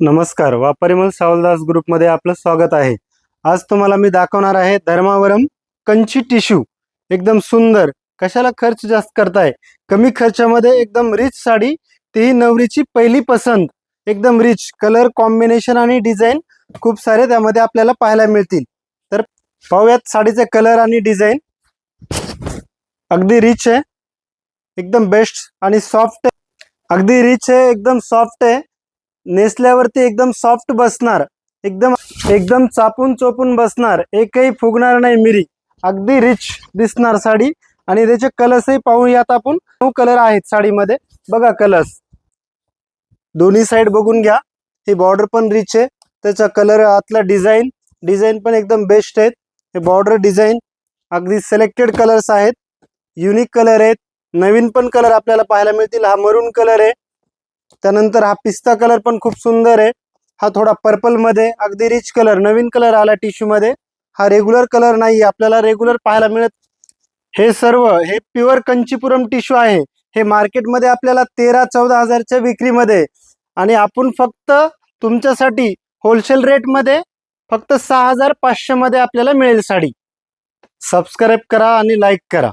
नमस्कार, वापरिमल सावलदास ग्रुपमध्ये आपलं स्वागत आहे। आज तुम्हाला मी दाखवणार आहे धर्मावरम कंची टिश्यू। एकदम सुंदर, कशाला खर्च जास्त करताय, कमी खर्चामध्ये एकदम रिच साडी, तीही नवरीची पहिली पसंत। एकदम रिच कलर कॉम्बिनेशन आणि डिझाइन खूप सारे त्यामध्ये आपल्याला पाहायला मिळतील। तर पाहूयात साडीचे कलर आणि डिझाइन। अगदी रिच आहे, एकदम बेस्ट आणि सॉफ्ट आहे। अगदी रिच आहे, एकदम सॉफ्ट आहे, नेसल्यावरती एकदम सॉफ्ट बसणार, एकदम एकदम चापून चोपून बसणार, एकही फुगणार नाही मिरी। अगदी रिच दिसणार साडी। आणि त्याचे कलर्सही पाहूयात आपण। 9 कलर आहेत साडीमध्ये, बघा कलर्स दोन्ही साइड बघून घ्या। ही बॉर्डर पण रिच आहे, त्याचा कलर आतला डिझाइन पण एकदम बेस्ट आहेत। हे बॉर्डर डिझाइन अगदी सिलेक्टेड कलर्स आहेत, युनिक कलर आहेत। नवीन पण कलर आपल्याला पाहायला मिळतील। हा मरून कलर आहे, त्यानंतर हा पिस्ता कलर पण खूप सुंदर आहे। हा थोडा पर्पल मध्ये अगदी रिच कलर, नवीन कलर आला टिश्यू मध्ये। हा रेग्युलर कलर नाही, आपल्याला रेग्युलर पाहायला मिळत। हे सर्व हे प्युअर कंचीपुरम टिश्यू आहे। हे मार्केटमध्ये आपल्याला 13-14 हजारच्या विक्रीमध्ये, आणि आपण फक्त तुमच्यासाठी होलसेल रेट मध्ये फक्त 6500 मध्ये आपल्याला मिळेल साडी। सबस्क्राइब करा आणि लाईक करा।